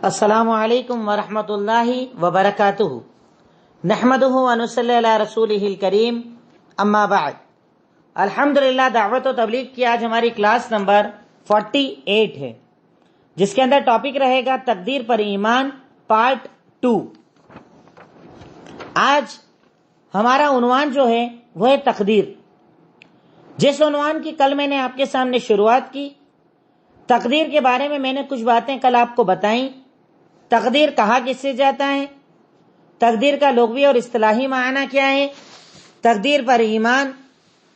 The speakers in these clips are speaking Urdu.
السلام علیکم ورحمۃ اللہ وبرکاتہ۔ نحمدہ ونصلی علی رسولہ الکریم، اما بعد۔ الحمدللہ دعوت و تبلیغ کی آج ہماری کلاس نمبر 48 ہے، جس کے اندر ٹاپک رہے گا تقدیر پر ایمان پارٹ 2۔ آج ہمارا عنوان جو ہے وہ ہے تقدیر۔ جس عنوان کی کل میں نے آپ کے سامنے شروعات کی، تقدیر کے بارے میں نے کچھ باتیں کل آپ کو بتائیں۔ تقدیر کہا کس سے جاتا ہے، تقدیر کا لغوی اور اصطلاحی معنی کیا ہے، تقدیر پر ایمان،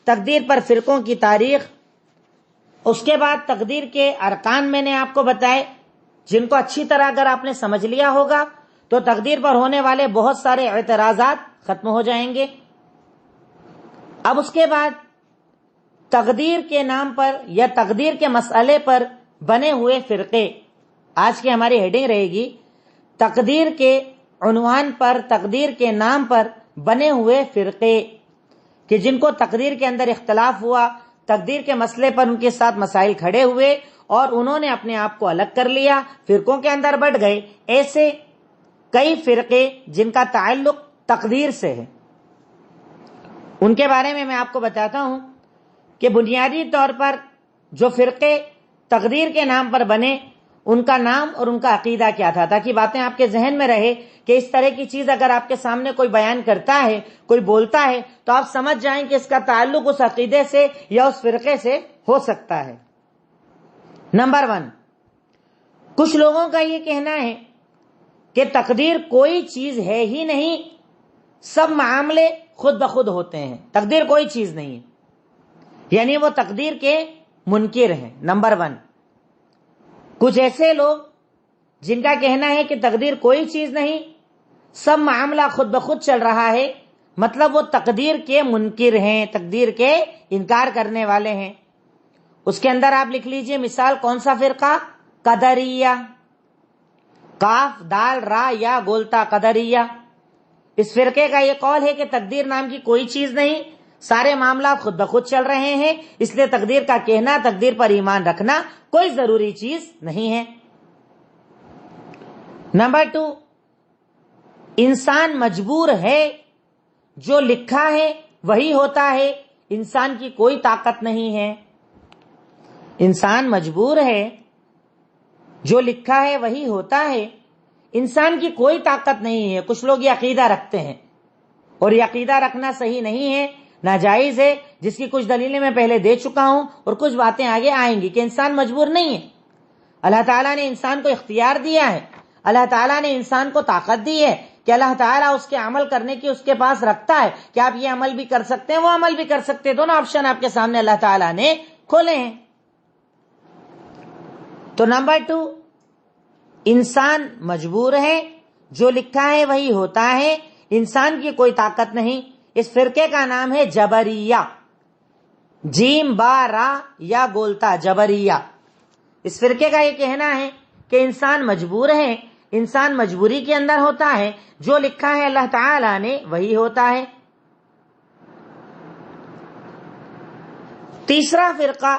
تقدیر پر فرقوں کی تاریخ، اس کے بعد تقدیر کے ارکان میں نے آپ کو بتائے، جن کو اچھی طرح اگر آپ نے سمجھ لیا ہوگا تو تقدیر پر ہونے والے بہت سارے اعتراضات ختم ہو جائیں گے۔ اب اس کے بعد تقدیر کے نام پر یا تقدیر کے مسئلے پر بنے ہوئے فرقے، آج کی ہماری ہیڈنگ رہے گی تقدیر کے عنوان پر، تقدیر کے نام پر بنے ہوئے فرقے، کہ جن کو تقدیر کے اندر اختلاف ہوا، تقدیر کے مسئلے پر ان کے ساتھ مسائل کھڑے ہوئے اور انہوں نے اپنے آپ کو الگ کر لیا، فرقوں کے اندر بٹ گئے۔ ایسے کئی فرقے جن کا تعلق تقدیر سے ہے، ان کے بارے میں آپ کو بتاتا ہوں کہ بنیادی طور پر جو فرقے تقدیر کے نام پر بنے، ان کا نام اور ان کا عقیدہ کیا تھا، تاکہ باتیں آپ کے ذہن میں رہے کہ اس طرح کی چیز اگر آپ کے سامنے کوئی بیان کرتا ہے، کوئی بولتا ہے، تو آپ سمجھ جائیں کہ اس کا تعلق اس عقیدے سے یا اس فرقے سے ہو سکتا ہے۔ نمبر 1، کچھ لوگوں کا یہ کہنا ہے کہ تقدیر کوئی چیز ہے ہی نہیں، سب معاملے خود بخود ہوتے ہیں، تقدیر کوئی چیز نہیں ہے، یعنی وہ تقدیر کے منکر ہیں۔ نمبر 1، کچھ ایسے لوگ جن کا کہنا ہے کہ تقدیر کوئی چیز نہیں، سب معاملہ خود بخود چل رہا ہے، مطلب وہ تقدیر کے منکر ہیں، تقدیر کے انکار کرنے والے ہیں۔ اس کے اندر آپ لکھ لیجئے مثال، کون سا فرقہ؟ قدریہ، قاف دال را یا گولتا، قدریہ۔ اس فرقے کا یہ قول ہے کہ تقدیر نام کی کوئی چیز نہیں، سارے معاملات خود بخود چل رہے ہیں، اس لیے تقدیر کا کہنا، تقدیر پر ایمان رکھنا کوئی ضروری چیز نہیں ہے۔ نمبر 2، انسان مجبور ہے، جو لکھا ہے وہی ہوتا ہے، انسان کی کوئی طاقت نہیں ہے۔ انسان مجبور ہے، جو لکھا ہے وہی ہوتا ہے، انسان کی کوئی طاقت نہیں ہے۔ کچھ لوگ یہ عقیدہ رکھتے ہیں، اور یہ عقیدہ رکھنا صحیح نہیں ہے، ناجائز ہے، جس کی کچھ دلیلیں میں پہلے دے چکا ہوں اور کچھ باتیں آگے آئیں گی کہ انسان مجبور نہیں ہے۔ اللہ تعالیٰ نے انسان کو اختیار دیا ہے، اللہ تعالیٰ نے انسان کو طاقت دی ہے کہ اللہ تعالیٰ اس کے عمل کرنے کی اس کے پاس رکھتا ہے کہ آپ یہ عمل بھی کر سکتے ہیں، وہ عمل بھی کر سکتے ہیں، دونوں آپشن آپ کے سامنے اللہ تعالیٰ نے کھولے ہیں۔ تو نمبر 2، انسان مجبور ہے، جو لکھا ہے وہی ہوتا ہے، انسان کی کوئی طاقت نہیں۔ اس فرقے کا نام ہے جبریہ، جیم با را یا گولتا، جبریہ۔ اس فرقے کا یہ کہنا ہے کہ انسان مجبور ہے، انسان مجبوری کے اندر ہوتا ہے، جو لکھا ہے اللہ تعالی نے وہی ہوتا ہے۔ تیسرا فرقہ،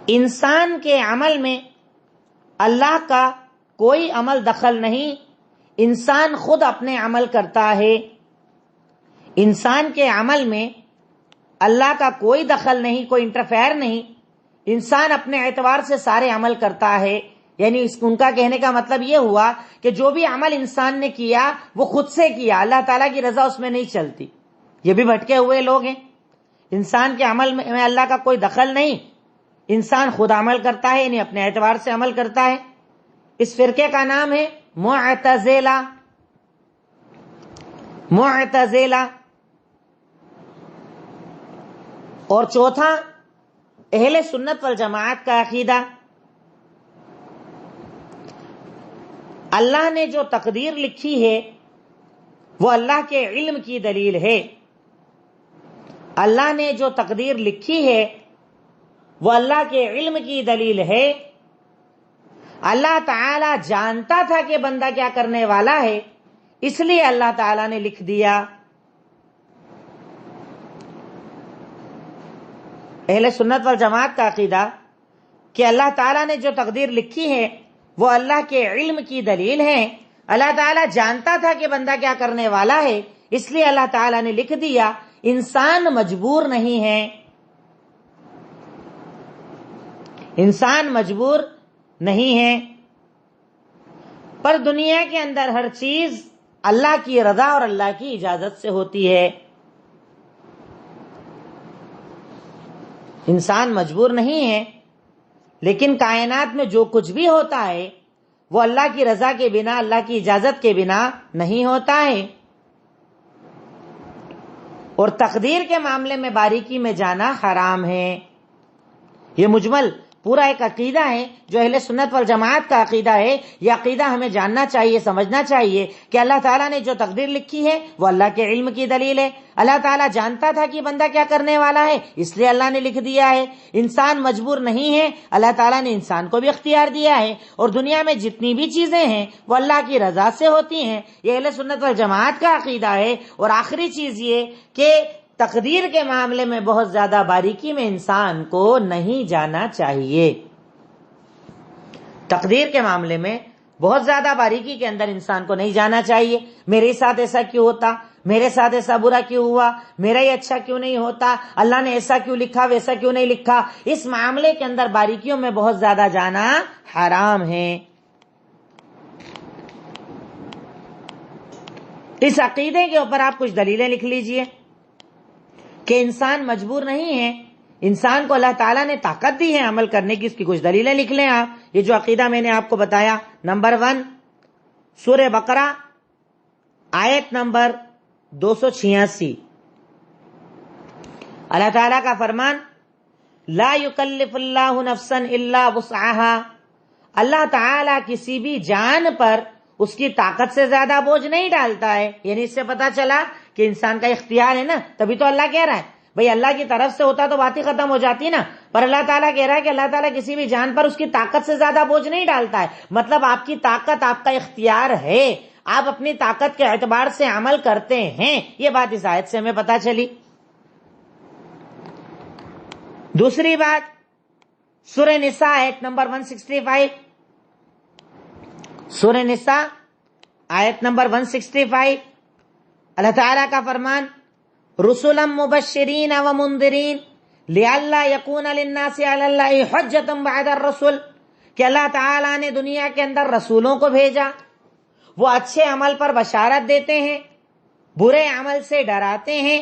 انسان کے عمل میں اللہ کا کوئی عمل دخل نہیں، انسان خود اپنے عمل کرتا ہے۔ انسان کے عمل میں اللہ کا کوئی دخل نہیں، کوئی انٹرفیئر نہیں، انسان اپنے اعتبار سے سارے عمل کرتا ہے۔ یعنی ان کا کہنے کا مطلب یہ ہوا کہ جو بھی عمل انسان نے کیا وہ خود سے کیا، اللہ تعالیٰ کی رضا اس میں نہیں چلتی۔ یہ بھی بھٹکے ہوئے لوگ ہیں، انسان کے عمل میں اللہ کا کوئی دخل نہیں، انسان خود عمل کرتا ہے، یعنی اپنے اعتبار سے عمل کرتا ہے۔ اس فرقے کا نام ہے معتزلہ، معتزلہ۔ اور چوتھا، اہل سنت والجماعت کا عقیدہ، اللہ نے جو تقدیر لکھی ہے وہ اللہ کے علم کی دلیل ہے۔ اللہ نے جو تقدیر لکھی ہے وہ اللہ کے علم کی دلیل ہے۔ اللہ تعالی جانتا تھا کہ بندہ کیا کرنے والا ہے، اس لیے اللہ تعالی نے لکھ دیا۔ اہل سنت والجماعت کا عقیدہ کہ اللہ تعالیٰ نے جو تقدیر لکھی ہے وہ اللہ کے علم کی دلیل ہے. اللہ تعالیٰ جانتا تھا کہ بندہ کیا کرنے والا ہے، اس لیے اللہ تعالیٰ نے لکھ دیا. انسان مجبور نہیں ہے، انسان مجبور نہیں ہے، پر دنیا کے اندر ہر چیز اللہ کی رضا اور اللہ کی اجازت سے ہوتی ہے. انسان مجبور نہیں ہے، لیکن کائنات میں جو کچھ بھی ہوتا ہے وہ اللہ کی رضا کے بنا، اللہ کی اجازت کے بنا نہیں ہوتا ہے. اور تقدیر کے معاملے میں باریکی میں جانا حرام ہے. یہ مجمل پورا ایک عقیدہ ہے جو اہل سنت والجماعت کا عقیدہ ہے. یہ عقیدہ ہمیں جاننا چاہیے، سمجھنا چاہیے کہ اللہ تعالیٰ نے جو تقدیر لکھی ہے وہ اللہ کے علم کی دلیل ہے. اللہ تعالیٰ جانتا تھا کہ بندہ کیا کرنے والا ہے، اس لیے اللہ نے لکھ دیا ہے. انسان مجبور نہیں ہے، اللہ تعالیٰ نے انسان کو بھی اختیار دیا ہے. اور دنیا میں جتنی بھی چیزیں ہیں وہ اللہ کی رضا سے ہوتی ہیں. یہ اہل سنت والجماعت کا عقیدہ ہے. اور آخری چیز یہ کہ تقدیر کے معاملے میں بہت زیادہ باریکی میں انسان کو نہیں جانا چاہیے. تقدیر کے معاملے میں بہت زیادہ باریکی کے اندر انسان کو نہیں جانا چاہیے. میرے ساتھ ایسا کیوں ہوتا، میرے ساتھ ایسا برا کیوں ہوا، میرا یہ اچھا کیوں نہیں ہوتا، اللہ نے ایسا کیوں لکھا، ویسا کیوں نہیں لکھا. اس معاملے کے اندر باریکیوں میں بہت زیادہ جانا حرام ہے. اس عقیدے کے اوپر آپ کچھ دلیلیں لکھ لیجئے کہ انسان مجبور نہیں ہے، انسان کو اللہ تعالیٰ نے طاقت دی ہے عمل کرنے کی. اس کی کچھ دلیلیں لکھ لیں آپ. یہ جو عقیدہ میں نے آپ کو بتایا، نمبر 1 سورہ بقرہ آیت نمبر 286، اللہ تعالیٰ کا فرمان لا یکلف اللہ نفسا الا وسعها. اللہ تعالیٰ کسی بھی جان پر اس کی طاقت سے زیادہ بوجھ نہیں ڈالتا ہے. یعنی اس سے پتا چلا کہ انسان کا اختیار ہے نا، تبھی تو اللہ کہہ رہا ہے. بھئی اللہ کی طرف سے ہوتا تو بات ہی ختم ہو جاتی نا. پر اللہ تعالیٰ کہہ رہا ہے کہ اللہ تعالیٰ کسی بھی جان پر اس کی طاقت سے زیادہ بوجھ نہیں ڈالتا ہے. مطلب آپ کی طاقت، آپ کا اختیار ہے، آپ اپنی طاقت کے اعتبار سے عمل کرتے ہیں. یہ بات اس آیت سے ہمیں پتا چلی. دوسری بات سورہ نساء آیت نمبر 165، سورہ نساء آیت نمبر 165، اللہ تعالیٰ کا فرمان رسلا مبشرین و منذرین لئلا یکون للناس علی اللہ حجۃ بعد الرسل، کہ اللہ تعالیٰ نے دنیا کے اندر رسولوں کو بھیجا، وہ اچھے عمل پر بشارت دیتے ہیں، برے عمل سے ڈراتے ہیں،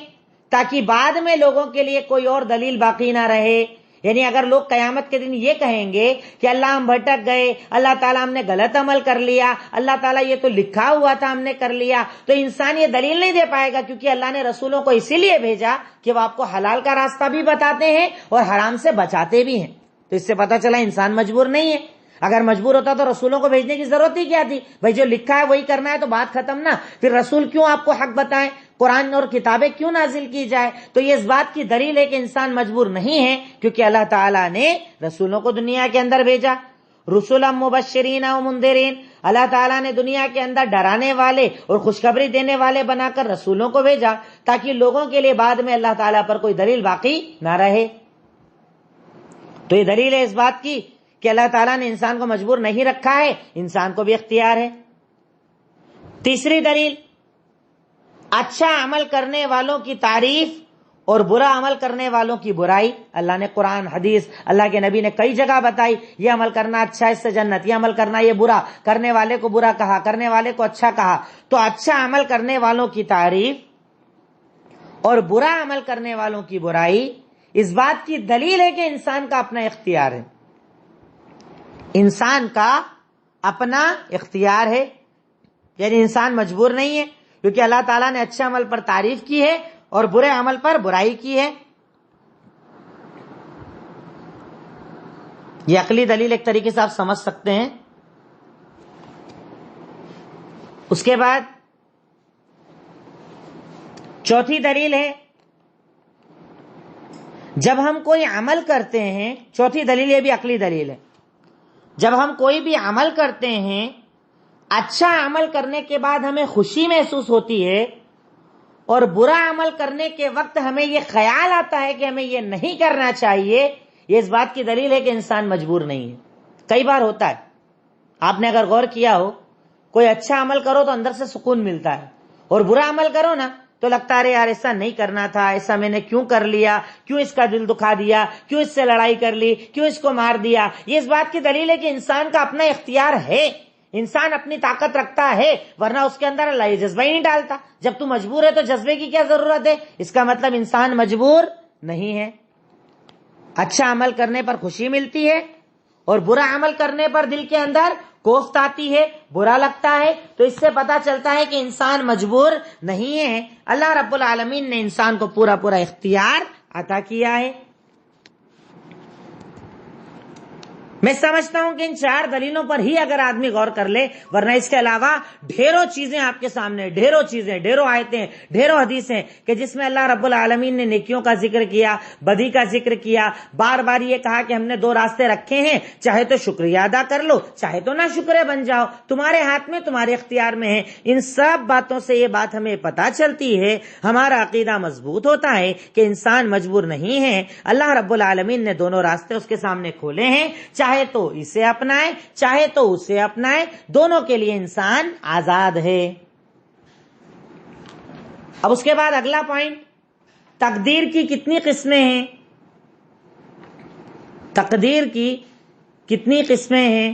تاکہ بعد میں لوگوں کے لیے کوئی اور دلیل باقی نہ رہے. یعنی اگر لوگ قیامت کے دن یہ کہیں گے کہ اللہ ہم بھٹک گئے، اللہ تعالیٰ ہم نے غلط عمل کر لیا، اللہ تعالیٰ یہ تو لکھا ہوا تھا ہم نے کر لیا، تو انسان یہ دلیل نہیں دے پائے گا. کیونکہ اللہ نے رسولوں کو اسی لیے بھیجا کہ وہ آپ کو حلال کا راستہ بھی بتاتے ہیں اور حرام سے بچاتے بھی ہیں. تو اس سے پتہ چلا انسان مجبور نہیں ہے. اگر مجبور ہوتا تو رسولوں کو بھیجنے کی ضرورت ہی کیا تھی؟ بھائی جو لکھا ہے وہی کرنا ہے تو بات ختم نا. پھر رسول کیوں آپ کو حق بتائیں، قرآن اور کتابیں کیوں نازل کی جائے؟ تو یہ اس بات کی دلیل ہے کہ انسان مجبور نہیں ہے، کیونکہ اللہ تعالیٰ نے رسولوں کو دنیا کے اندر بھیجا. رسولا مبشرین و منذرین، اللہ تعالیٰ نے دنیا کے اندر ڈرانے والے اور خوشخبری دینے والے بنا کر رسولوں کو بھیجا، تاکہ لوگوں کے لیے بعد میں اللہ تعالیٰ پر کوئی دلیل باقی نہ رہے. تو یہ دلیل ہے اس بات کی کہ اللہ تعالیٰ نے انسان کو مجبور نہیں رکھا ہے، انسان کو بھی اختیار ہے. تیسری دلیل، اچھا عمل کرنے والوں کی تعریف اور برا عمل کرنے والوں کی برائی. اللہ نے قرآن، حدیث، اللہ کے نبی نے کئی جگہ بتائی یہ عمل کرنا اچھا اس سے جنت، یہ عمل کرنا یہ برا، کرنے والے کو برا کہا، کرنے والے کو اچھا کہا. تو اچھا عمل کرنے والوں کی تعریف اور برا عمل کرنے والوں کی برائی اس بات کی دلیل ہے کہ انسان کا اپنا اختیار ہے. انسان کا اپنا اختیار ہے، یعنی انسان مجبور نہیں ہے، کیونکہ اللہ تعالیٰ نے اچھے عمل پر تعریف کی ہے اور برے عمل پر برائی کی ہے. یہ عقلی دلیل ایک طریقے سے آپ سمجھ سکتے ہیں. اس کے بعد چوتھی دلیل ہے، جب ہم کوئی عمل کرتے ہیں، چوتھی دلیل یہ بھی عقلی دلیل ہے، جب ہم کوئی بھی عمل کرتے ہیں، اچھا عمل کرنے کے بعد ہمیں خوشی محسوس ہوتی ہے اور برا عمل کرنے کے وقت ہمیں یہ خیال آتا ہے کہ ہمیں یہ نہیں کرنا چاہیے، یہ اس بات کی دلیل ہے کہ انسان مجبور نہیں ہے. کئی بار ہوتا ہے، آپ نے اگر غور کیا ہو، کوئی اچھا عمل کرو تو اندر سے سکون ملتا ہے، اور برا عمل کرو نا تو لگتا ہے یار ایسا نہیں کرنا تھا، ایسا میں نے کیوں کر لیا، کیوں اس کا دل دکھا دیا، کیوں اس سے لڑائی کر لی، کیوں اس کو مار دیا. یہ اس بات کی دلیل ہے کہ انسان کا اپنا اختیار ہے، انسان اپنی طاقت رکھتا ہے، ورنہ اس کے اندر اللہ یہ جذبہ ہی نہیں ڈالتا. جب تو مجبور ہے تو جذبے کی کیا ضرورت ہے؟ اس کا مطلب انسان مجبور نہیں ہے. اچھا عمل کرنے پر خوشی ملتی ہے اور برا عمل کرنے پر دل کے اندر کوفت آتی ہے، برا لگتا ہے. تو اس سے پتا چلتا ہے کہ انسان مجبور نہیں ہے. اللہ رب العالمین نے انسان کو پورا پورا اختیار عطا کیا ہے. میں سمجھتا ہوں کہ ان 4 دلیلوں پر ہی اگر آدمی غور کر لے، ورنہ اس کے علاوہ ڈھیروں چیزیں آپ کے سامنے، ڈھیروں چیزیں، ڈھیروں آیتیں، ڈھیروں حدیثیں کہ جس میں اللہ رب العالمین نے نیکیوں کا ذکر کیا، بدی کا ذکر کیا، بار بار یہ کہا کہ ہم نے 2 راستے رکھے ہیں، چاہے تو شکریہ ادا کر لو، چاہے تو نہ شکرے بن جاؤ، تمہارے ہاتھ میں، تمہارے اختیار میں ہے. ان سب باتوں سے یہ بات ہمیں پتہ چلتی ہے، ہمارا عقیدہ مضبوط ہوتا ہے کہ انسان مجبور نہیں ہے. اللہ رب العالمین نے دونوں راستے اس کے سامنے کھولے ہیں، چاہے تو اسے اپنائے، چاہے تو اسے اپنائے، دونوں کے لیے انسان آزاد ہے. اب اس کے بعد اگلا پوائنٹ، تقدیر کی کتنی قسمیں ہیں؟ تقدیر کی کتنی قسمیں ہیں؟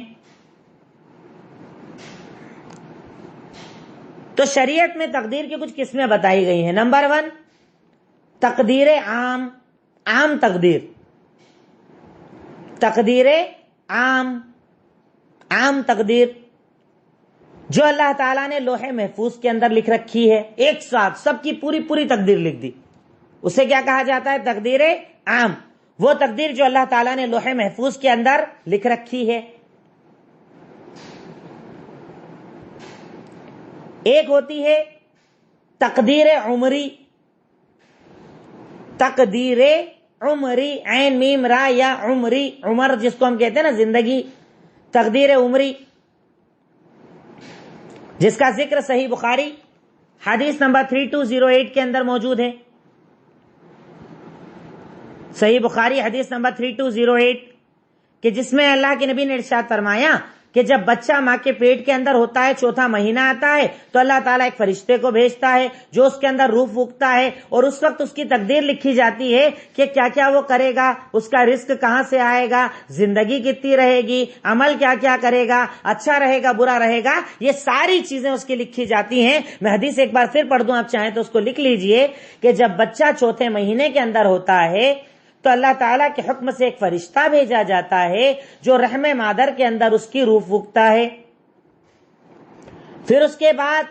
تو شریعت میں تقدیر کی کچھ قسمیں بتائی گئی ہیں. نمبر 1، تقدیر عام، عام تقدیر. تقدیر عام، عام تقدیر جو اللہ تعالیٰ نے لوح محفوظ کے اندر لکھ رکھی ہے، ایک ساتھ سب کی پوری پوری تقدیر لکھ دی، اسے کیا کہا جاتا ہے؟ تقدیر عام. وہ تقدیر جو اللہ تعالیٰ نے لوح محفوظ کے اندر لکھ رکھی ہے. ایک ہوتی ہے تقدیر عمری. تقدیر عمری، عین میم را یا عمری، عمر جس کو ہم کہتے ہیں نا زندگی، تقدیر عمری، جس کا ذکر صحیح بخاری حدیث نمبر 3208 کے اندر موجود ہے. صحیح بخاری حدیث نمبر 3208 کہ جس میں اللہ کے نبی نے ارشاد فرمایا کہ جب بچہ ماں کے پیٹ کے اندر ہوتا ہے، 4تھا مہینہ آتا ہے، تو اللہ تعالیٰ ایک فرشتے کو بھیجتا ہے جو اس کے اندر روح پھونکتا ہے، اور اس وقت اس کی تقدیر لکھی جاتی ہے کہ کیا کیا وہ کرے گا، اس کا رزق کہاں سے آئے گا، زندگی کتنی رہے گی، عمل کیا کیا کرے گا، اچھا رہے گا برا رہے گا، یہ ساری چیزیں اس کی لکھی جاتی ہیں. میں حدیث ایک بار پھر پڑھ دوں، آپ چاہیں تو اس کو لکھ لیجئے کہ جب بچہ 4تھے مہینے کے اندر ہوتا ہے تو اللہ تعالیٰ کے حکم سے ایک فرشتہ بھیجا جاتا ہے جو رحم مادر کے اندر اس کی روح پھونکتا ہے. پھر اس کے بعد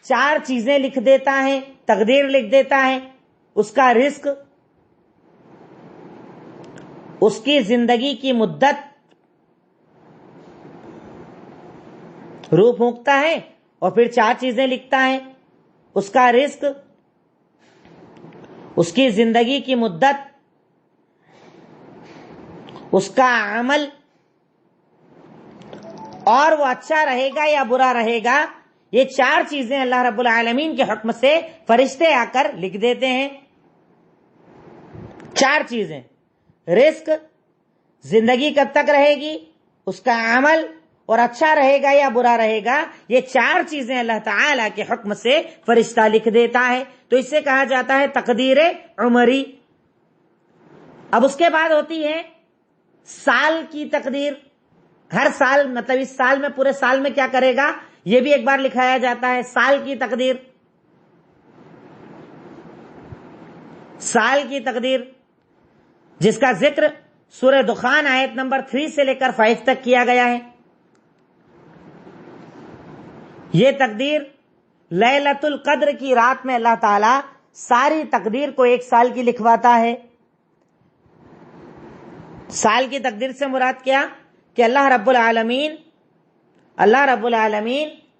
4 چیزیں لکھ دیتا ہے، تقدیر لکھ دیتا ہے، اس کا رزق، اس کی زندگی کی مدت، روح پھونکتا ہے اور پھر 4 چیزیں لکھتا ہے، اس کا رزق، اس کی زندگی کی مدت، اس کا عمل، اور وہ اچھا رہے گا یا برا رہے گا. یہ 4 چیزیں اللہ رب العالمین کے حکم سے فرشتے آ کر لکھ دیتے ہیں. 4 چیزیں، رزق، زندگی کب تک رہے گی، اس کا عمل، اور اچھا رہے گا یا برا رہے گا. یہ 4 چیزیں اللہ تعالیٰ کے حکم سے فرشتہ لکھ دیتا ہے. تو اس سے کہا جاتا ہے تقدیر عمری. اب اس کے بعد ہوتی ہے سال کی تقدیر. ہر سال، مطلب اس سال میں، پورے سال میں کیا کرے گا، یہ بھی ایک بار لکھایا جاتا ہے. سال کی تقدیر، سال کی تقدیر جس کا ذکر سورہ دخان آیت نمبر 3 سے لے کر 5 تک کیا گیا ہے. یہ تقدیر لیلۃ القدر کی رات میں اللہ تعالی ساری تقدیر کو 1 سال کی لکھواتا ہے. سال کی تقدیر سے مراد کیا کہ اللہ رب العالمین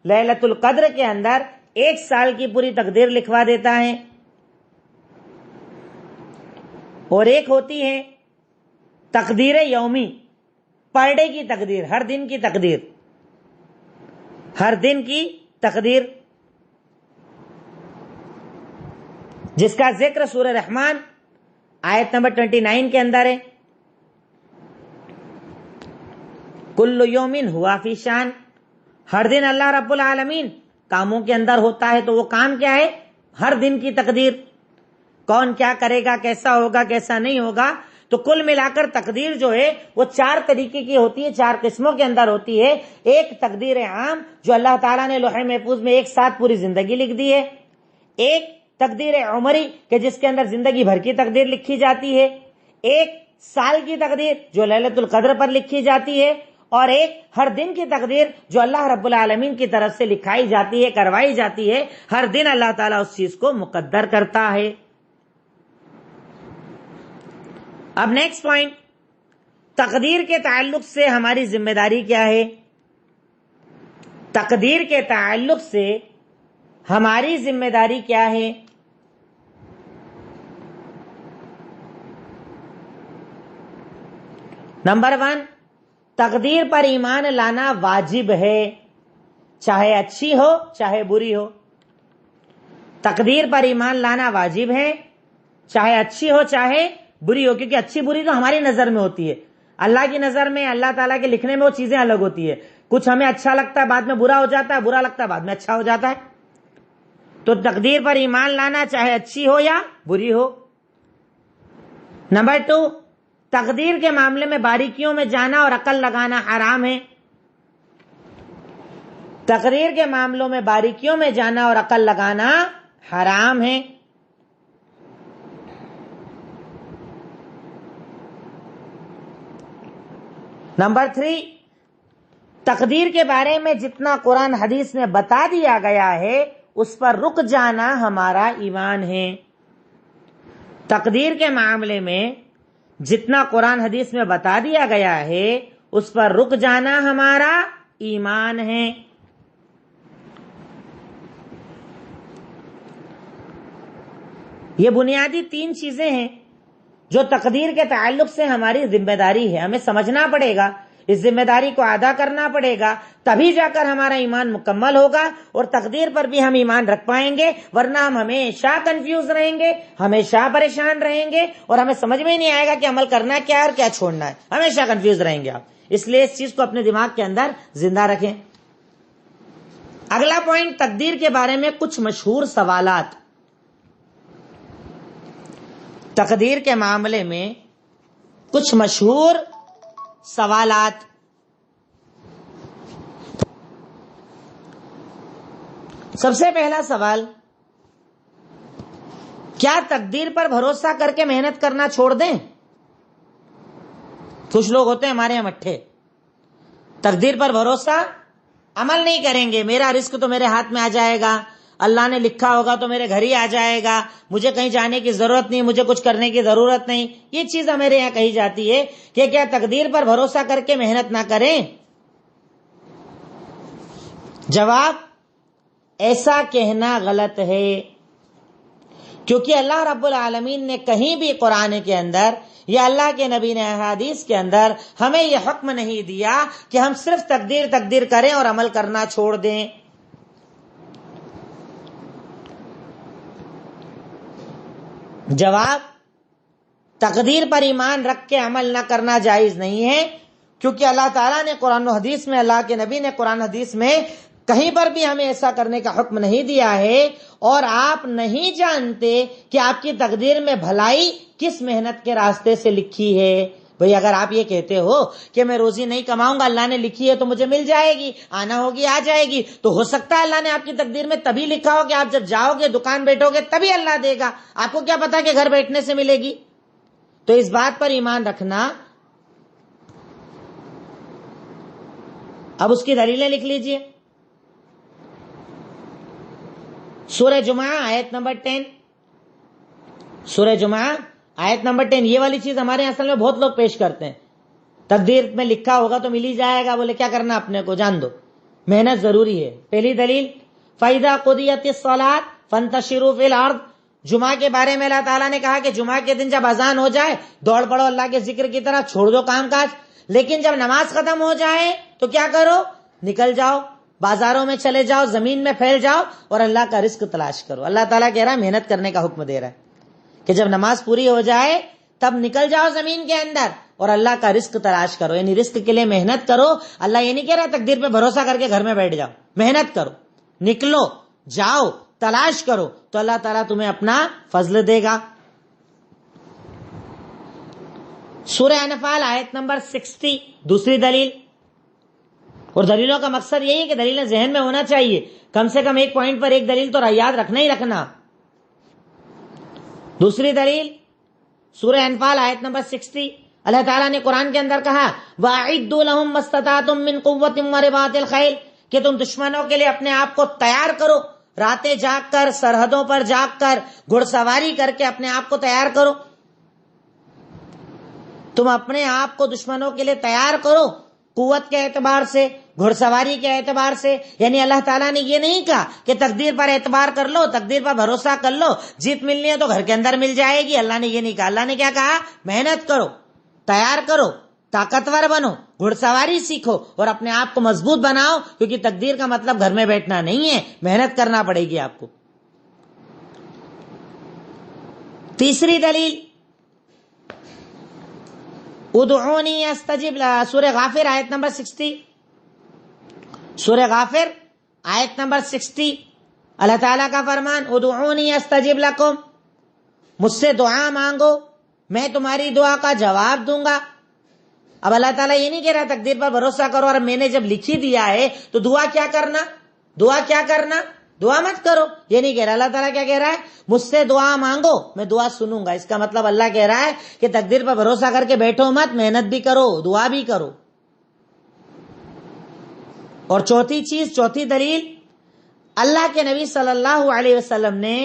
لیلۃ القدر کے اندر 1 سال کی پوری تقدیر لکھوا دیتا ہے. اور ایک ہوتی ہے تقدیر یومی، پر ڈے کی تقدیر، ہر دن کی تقدیر، ہر دن کی تقدیر جس کا ذکر سورہ رحمان آیت نمبر 29 کے اندر ہے. کل یوم ہوا فی شان، ہر دن اللہ رب العالمین کاموں کے اندر ہوتا ہے. تو وہ کام کیا ہے؟ ہر دن کی تقدیر، کون کیا کرے گا، کیسا ہوگا، کیسا نہیں ہوگا. تو کل ملا کر تقدیر جو ہے وہ 4 طریقے کی ہوتی ہے، 4 قسموں کے اندر ہوتی ہے. ایک تقدیر عام جو اللہ تعالیٰ نے لوح محفوظ میں ایک ساتھ پوری زندگی لکھ دی ہے. ایک تقدیر عمری کہ جس کے اندر زندگی بھر کی تقدیر لکھی جاتی ہے. ایک سال کی تقدیر جو لیلۃ القدر پر لکھی جاتی ہے. اور ایک ہر دن کی تقدیر جو اللہ رب العالمین کی طرف سے لکھائی جاتی ہے، کروائی جاتی ہے. ہر دن اللہ تعالیٰ اس چیز کو مقدر کرتا ہے. اب نیکسٹ پوائنٹ، تقدیر کے تعلق سے ہماری ذمہ داری کیا ہے؟ تقدیر کے تعلق سے ہماری ذمہ داری کیا ہے؟ نمبر 1، تقدیر پر ایمان لانا واجب ہے، چاہے اچھی ہو چاہے بری ہو. تقدیر پر ایمان لانا واجب ہے، چاہے اچھی ہو چاہے بری ہو. کیونکہ اچھی بری تو ہماری نظر میں ہوتی ہے، اللہ کی نظر میں، اللہ تعالیٰ کے لکھنے میں وہ چیزیں الگ ہوتی ہے. کچھ ہمیں اچھا لگتا ہے بعد میں برا ہو جاتا ہے، برا لگتا ہے بعد میں اچھا ہو جاتا ہے. تو تقدیر پر ایمان لانا چاہے اچھی ہو یا بری ہو. نمبر 2، تقدیر کے معاملے میں باریکیوں میں جانا اور عقل لگانا حرام ہے. تقدیر کے معاملوں میں باریکیوں میں جانا اور عقل لگانا حرام ہے. نمبر 3، تقدیر کے بارے میں جتنا قرآن حدیث میں بتا دیا گیا ہے اس پر رک جانا ہمارا ایمان ہے. تقدیر کے معاملے میں جتنا قرآن حدیث میں بتا دیا گیا ہے اس پر رک جانا ہمارا ایمان ہے. یہ بنیادی 3 چیزیں ہیں جو تقدیر کے تعلق سے ہماری ذمہ داری ہے. ہمیں سمجھنا پڑے گا، اس ذمہ داری کو ادا کرنا پڑے گا، تبھی جا کر ہمارا ایمان مکمل ہوگا اور تقدیر پر بھی ہم ایمان رکھ پائیں گے. ورنہ ہم ہمیشہ کنفیوز رہیں گے، ہمیشہ پریشان رہیں گے اور ہمیں سمجھ میں نہیں آئے گا کہ عمل کرنا کیا ہے اور کیا چھوڑنا ہے. ہمیشہ کنفیوز رہیں گے آپ. اس لیے اس چیز کو اپنے دماغ کے اندر زندہ رکھیں. اگلا پوائنٹ، تقدیر کے بارے میں کچھ مشہور سوالات. تقدیر کے معاملے میں کچھ مشہور سوالات. سب سے پہلا سوال، کیا تقدیر پر بھروسہ کر کے محنت کرنا چھوڑ دیں؟ کچھ لوگ ہوتے ہیں ہمارے یہاں مٹھے، تقدیر پر بھروسہ، عمل نہیں کریں گے، میرا رزق تو میرے ہاتھ میں آ جائے گا، اللہ نے لکھا ہوگا تو میرے گھر ہی آ جائے گا، مجھے کہیں جانے کی ضرورت نہیں، مجھے کچھ کرنے کی ضرورت نہیں. یہ چیز ہمارے یہاں کہی جاتی ہے کہ کیا تقدیر پر بھروسہ کر کے محنت نہ کریں؟ جواب، ایسا کہنا غلط ہے. کیونکہ اللہ رب العالمین نے کہیں بھی قرآن کے اندر یا اللہ کے نبی نے احادیث کے اندر ہمیں یہ حکم نہیں دیا کہ ہم صرف تقدیر کریں اور عمل کرنا چھوڑ دیں. جواب، تقدیر پر ایمان رکھ کے عمل نہ کرنا جائز نہیں ہے، کیونکہ اللہ تعالیٰ نے قرآن و حدیث میں، اللہ کے نبی نے قرآن حدیث میں کہیں پر بھی ہمیں ایسا کرنے کا حکم نہیں دیا ہے. اور آپ نہیں جانتے کہ آپ کی تقدیر میں بھلائی کس محنت کے راستے سے لکھی ہے. بھئی اگر آپ یہ کہتے ہو کہ میں روزی نہیں کماؤں گا، اللہ نے لکھی ہے تو مجھے مل جائے گی، آنا ہوگی آ جائے گی، تو ہو سکتا ہے اللہ نے آپ کی تقدیر میں تبھی لکھا ہو کہ آپ جب جاؤ گے دکان بیٹھو گے تبھی اللہ دے گا. آپ کو کیا پتا کہ گھر بیٹھنے سے ملے گی؟ تو اس بات پر ایمان رکھنا. اب اس کی دلیلیں لکھ لیجئے. سورہ جمعہ آیت نمبر 10. سورہ جمعہ آیت نمبر 10. یہ والی چیز ہمارے اصل میں بہت لوگ پیش کرتے ہیں، تقدیر میں لکھا ہوگا تو مل ہی جائے گا. بولے کیا کرنا اپنے کو، جان دو، محنت ضروری ہے. پہلی دلیل، فَإِذَا قُضِيَتِ الصَّلَاةُ فَانتَشِرُوا فِي الْأَرْضِ. جمعہ کے بارے میں اللہ تعالیٰ نے کہا کہ جمعہ کے دن جب اذان ہو جائے دوڑ پڑو اللہ کے ذکر کی طرف، چھوڑ دو کام کاج. لیکن جب نماز ختم ہو جائے تو کیا کرو؟ نکل جاؤ، بازاروں میں چلے جاؤ، زمین میں پھیل جاؤ اور اللہ کا رزق تلاش کرو. اللہ تعالیٰ کہہ رہا ہے محنت کرنے کا حکم دے رہا ہے کہ جب نماز پوری ہو جائے تب نکل جاؤ زمین کے اندر اور اللہ کا رزق تلاش کرو، یعنی رزق کے لیے محنت کرو. اللہ یہ نہیں کہہ رہا تقدیر پہ بھروسہ کر کے گھر میں بیٹھ جاؤ، محنت کرو، نکلو، جاؤ، تلاش کرو، تو اللہ تعالیٰ تمہیں اپنا فضل دے گا. سورہ انفال آیت نمبر 60 دوسری دلیل. اور دلیلوں کا مقصد یہی ہے کہ دلیلیں ذہن میں ہونا چاہیے، کم سے کم ایک پوائنٹ پر ایک دلیل تو یاد رکھنا ہی رکھنا. دوسری دلیل سورہ انفال آیت نمبر 60. اللہ تعالیٰ نے قرآن کے اندر کہا وَأَعِدُّوا لَهُم مَّا اسْتَطَعْتُم مِّن قُوَّةٍ وَرِبَاطِ الْخَيْلِ، کہ تم دشمنوں کے لیے اپنے آپ کو تیار کرو، راتیں جاگ کر، سرحدوں پر جاگ کر، گھڑ سواری کر کے اپنے آپ کو تیار کرو. تم اپنے آپ کو دشمنوں کے لیے تیار کرو، قوت کے اعتبار سے، گھڑ سواری کے اعتبار سے. یعنی اللہ تعالیٰ نے یہ نہیں کہا کہ تقدیر پر اعتبار کر لو، تقدیر پر بھروسہ کر لو، جیت ملنی ہے تو گھر کے اندر مل جائے گی. اللہ نے یہ نہیں کہا. اللہ نے کیا کہا؟ محنت کرو، تیار کرو، طاقتور بنو، گھڑ سواری سیکھو اور اپنے آپ کو مضبوط بناؤ، کیونکہ تقدیر کا مطلب گھر میں بیٹھنا نہیں ہے، محنت کرنا پڑے گی آپ کو. تیسری دلیل ادعونی استجب، سورہ غافر آیت نمبر 60. سورہ غافر آیت نمبر 60 اللہ تعالیٰ کا فرمان ادعونی استجب لکم، مجھ سے دعا مانگو میں تمہاری دعا کا جواب دوں گا. اب اللہ تعالیٰ یہ نہیں کہہ رہا تقدیر پر بھروسہ کرو اور میں نے جب لکھی دیا ہے تو دعا کیا کرنا، دعا مت کرو، یہ نہیں کہہ رہا. اللہ تعالیٰ کیا کہہ رہا ہے؟ مجھ سے دعا مانگو میں دعا سنوں گا. اس کا مطلب اللہ کہہ رہا ہے کہ تقدیر پر بھروسہ کر کے بیٹھو مت، محنت بھی کرو، دعا بھی کرو. اور چوتھی دلیل اللہ کے نبی صلی اللہ علیہ وسلم نے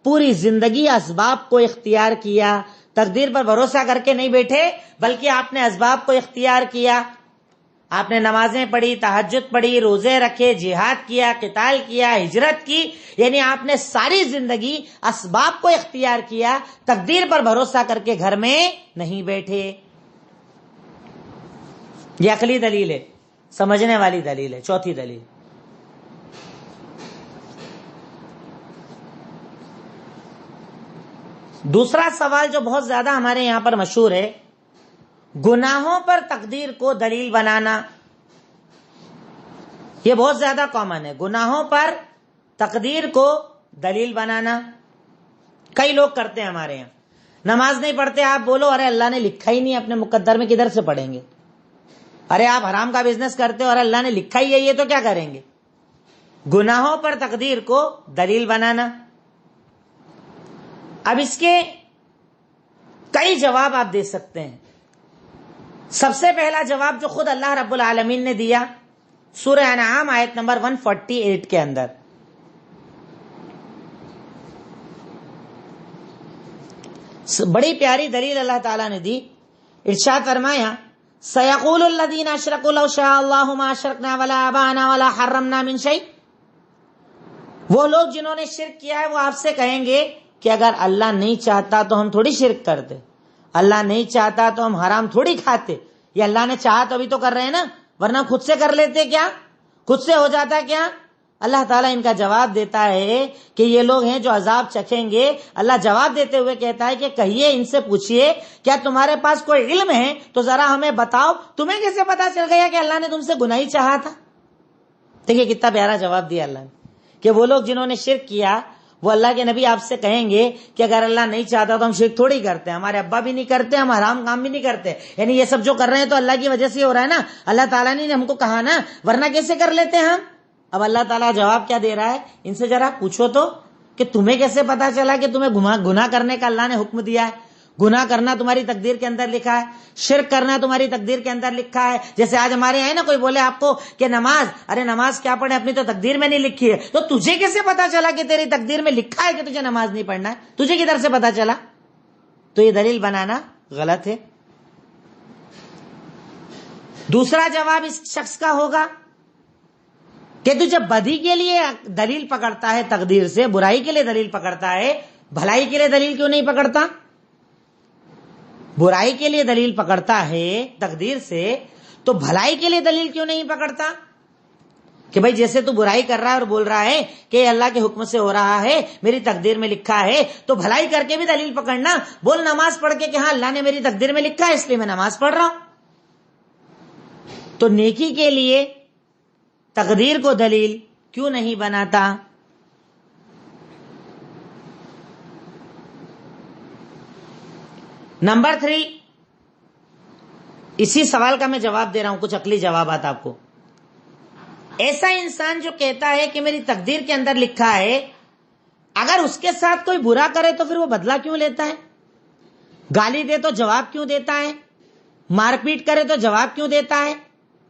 پوری زندگی اسباب کو اختیار کیا، تقدیر پر بھروسہ کر کے نہیں بیٹھے بلکہ آپ نے اسباب کو اختیار کیا. آپ نے نمازیں پڑھی، تہجد پڑھی، روزے رکھے، جہاد کیا، قتال کیا، ہجرت کی، یعنی آپ نے ساری زندگی اسباب کو اختیار کیا، تقدیر پر بھروسہ کر کے گھر میں نہیں بیٹھے. یہ عقلی دلیل ہے، سمجھنے والی دلیل ہے. چوتھی دلیل دوسرا سوال جو بہت زیادہ ہمارے یہاں پر مشہور ہے، گناہوں پر تقدیر کو دلیل بنانا. یہ بہت زیادہ کامن ہے، گناہوں پر تقدیر کو دلیل بنانا. کئی لوگ کرتے ہیں ہمارے یہاں. نماز نہیں پڑھتے، آپ بولو ارے اللہ نے لکھا ہی نہیں اپنے مقدر میں، کدھر سے پڑھیں گے. ارے آپ حرام کا بزنس کرتے ہو اور اللہ نے لکھا ہی ہے یہ تو کیا کریں گے. گناہوں پر تقدیر کو دلیل بنانا. اب اس کے کئی جواب آپ دے سکتے ہیں. سب سے پہلا جواب جو خود اللہ رب العالمین نے دیا سورہ انعام آیت نمبر 148 کے اندر، بڑی پیاری دلیل اللہ تعالیٰ نے دی. ارشاد فرمایا سَيَقُولُ الَّذِينَ أَشْرَكُوا لَوْ شَاءَ اللَّهُ مَا أَشْرَكْنَا وَلَا آبَاؤُنَا وَلَا حَرَّمْنَا مِن شَيْءٍ. وہ لوگ جنہوں نے شرک کیا ہے وہ آپ سے کہیں گے کہ اگر اللہ نہیں چاہتا تو ہم تھوڑی شرک کرتے، اللہ نہیں چاہتا تو ہم حرام تھوڑی کھاتے. یہ اللہ نے چاہا تو ابھی تو کر رہے ہیں نا، ورنہ خود سے کر لیتے کیا، خود سے ہو جاتا کیا. اللہ تعالیٰ ان کا جواب دیتا ہے کہ یہ لوگ ہیں جو عذاب چکھیں گے. اللہ جواب دیتے ہوئے کہتا ہے کہ کہیے ان سے پوچھئے کیا تمہارے پاس کوئی علم ہے تو ذرا ہمیں بتاؤ، تمہیں کیسے پتا چل گیا کہ اللہ نے تم سے گناہ ہی چاہا تھا. دیکھیے کتنا پیارا جواب دیا اللہ نے کہ وہ لوگ جنہوں نے شرک کیا وہ اللہ کے نبی آپ سے کہیں گے کہ اگر اللہ نہیں چاہتا تو ہم شرک تھوڑی کرتے، ہمارے ابا بھی نہیں کرتے، ہم حرام کام بھی نہیں کرتے. یعنی یہ سب جو کر رہے ہیں تو اللہ کی وجہ سے ہو رہا ہے نا، اللہ تعالیٰ نے ہم کو کہا نا، ورنہ کیسے کر لیتے ہم. اب اللہ تعالیٰ جواب کیا دے رہا ہے، ان سے ذرا پوچھو تو کہ تمہیں کیسے پتا چلا کہ تمہیں گناہ کرنے کا اللہ نے حکم دیا ہے. گناہ کرنا تمہاری تقدیر کے اندر لکھا ہے، شرک کرنا تمہاری تقدیر کے اندر لکھا ہے. جیسے آج ہمارے یہاں نا کوئی بولے آپ کو کہ نماز، ارے نماز کیا پڑھے، اپنی تو تقدیر میں نہیں لکھی ہے. تو تجھے کیسے پتا چلا کہ تیری تقدیر میں لکھا ہے کہ تجھے نماز نہیں پڑھنا ہے، تجھے کدھر سے پتا چلا. تو یہ دلیل بنانا غلط ہے. دوسرا جواب اس شخص کا ہوگا کہ تو جب بدی کے لیے دلیل پکڑتا ہے تقدیر سے، برائی کے لیے دلیل پکڑتا ہے، بھلائی کے لیے دلیل کیوں نہیں پکڑتا. برائی کے لیے دلیل پکڑتا ہے تقدیر سے تو بھلائی کے لیے دلیل کیوں نہیں پکڑتا. کہ بھائی جیسے تو برائی کر رہا ہے اور بول رہا ہے کہ یہ اللہ کے حکم سے ہو رہا ہے، میری تقدیر میں لکھا ہے، تو بھلائی کر کے بھی دلیل پکڑنا، بول نماز پڑھ کے کہ ہاں اللہ نے میری تقدیر میں لکھا ہے اس لیے میں نماز پڑھ رہا ہوں۔ تو نیکی کے لیے تقدیر کو دلیل کیوں نہیں بناتا؟ نمبر 3، اسی سوال کا میں جواب دے رہا ہوں، کچھ عقلی جوابات آپ کو۔ ایسا انسان جو کہتا ہے کہ میری تقدیر کے اندر لکھا ہے، اگر اس کے ساتھ کوئی برا کرے تو پھر وہ بدلہ کیوں لیتا ہے؟ گالی دے تو جواب کیوں دیتا ہے؟ مار پیٹ کرے تو جواب کیوں دیتا ہے؟